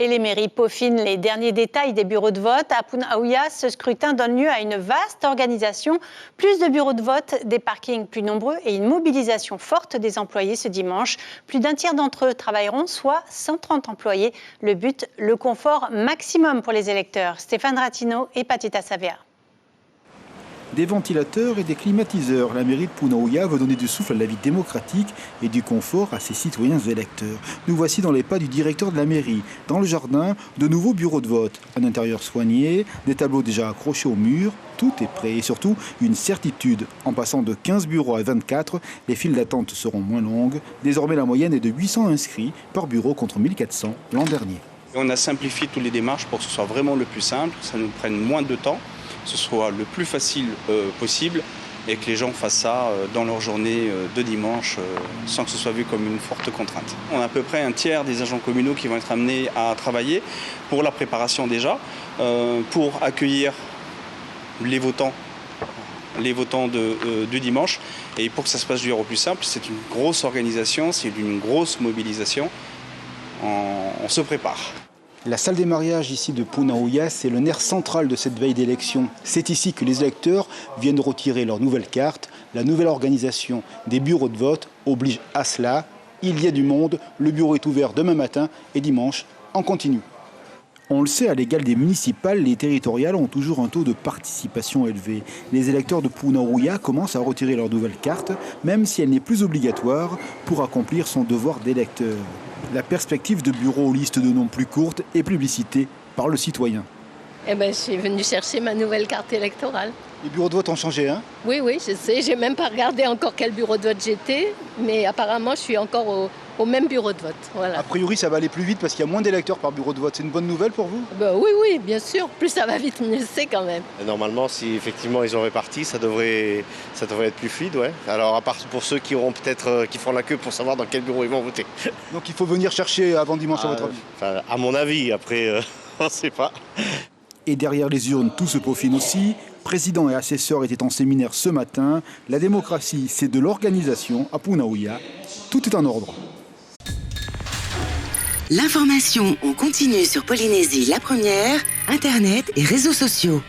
Et les mairies peaufinent les derniers détails des bureaux de vote. À Punaouia, ce scrutin donne lieu à une vaste organisation. Plus de bureaux de vote, des parkings plus nombreux et une mobilisation forte des employés ce dimanche. Plus d'un tiers d'entre eux travailleront, soit 130 employés. Le but, le confort maximum pour les électeurs. Stéphane Ratino et Patita Savea. Des ventilateurs et des climatiseurs. La mairie de Punaouia veut donner du souffle à la vie démocratique et du confort à ses citoyens et électeurs. Nous voici dans les pas du directeur de la mairie. Dans le jardin, de nouveaux bureaux de vote. Un intérieur soigné, des tableaux déjà accrochés au mur. Tout est prêt et surtout une certitude. En passant de 15 bureaux à 24, les files d'attente seront moins longues. Désormais, la moyenne est de 800 inscrits par bureau contre 1400 l'an dernier. On a simplifié toutes les démarches pour que ce soit vraiment le plus simple, que ça nous prenne moins de temps, que ce soit le plus facile possible et que les gens fassent ça dans leur journée de dimanche sans que ce soit vu comme une forte contrainte. On a à peu près un tiers des agents communaux qui vont être amenés à travailler pour la préparation déjà, pour accueillir les votants du dimanche. Et pour que ça se passe du au plus simple, c'est une grosse organisation, c'est une grosse mobilisation. On se prépare. La salle des mariages ici de Punaouia, c'est le nerf central de cette veille d'élection. C'est ici que les électeurs viennent retirer leur nouvelle carte. La nouvelle organisation des bureaux de vote oblige à cela. Il y a du monde, le bureau est ouvert demain matin et dimanche en continu. On le sait, à l'égal des municipales, les territoriales ont toujours un taux de participation élevé. Les électeurs de Punaouia commencent à retirer leur nouvelle carte, même si elle n'est plus obligatoire, pour accomplir son devoir d'électeur. La perspective de bureaux aux listes de noms plus courtes est plébiscitée par le citoyen. Je suis venue chercher ma nouvelle carte électorale. Les bureaux de vote ont changé, hein? Oui, je sais. J'ai même pas regardé encore quel bureau de vote j'étais, mais apparemment, je suis encore au même bureau de vote. Voilà. A priori, ça va aller plus vite parce qu'il y a moins d'électeurs par bureau de vote. C'est une bonne nouvelle pour vous? Oui, bien sûr. Plus ça va vite, mieux c'est quand même. Normalement, si effectivement ils ont réparti, ça devrait être plus fluide, ouais. Alors à part pour ceux qui auront peut-être qui font la queue pour savoir dans quel bureau ils vont voter. Donc il faut venir chercher avant dimanche à votre avis? Enfin, à mon avis, après, on ne sait pas. Et derrière les urnes, tout se peaufine aussi. Président et assesseur étaient en séminaire ce matin. La démocratie, c'est de l'organisation à Punaouia. Tout est en ordre. L'information en continu sur Polynésie la première, Internet et réseaux sociaux.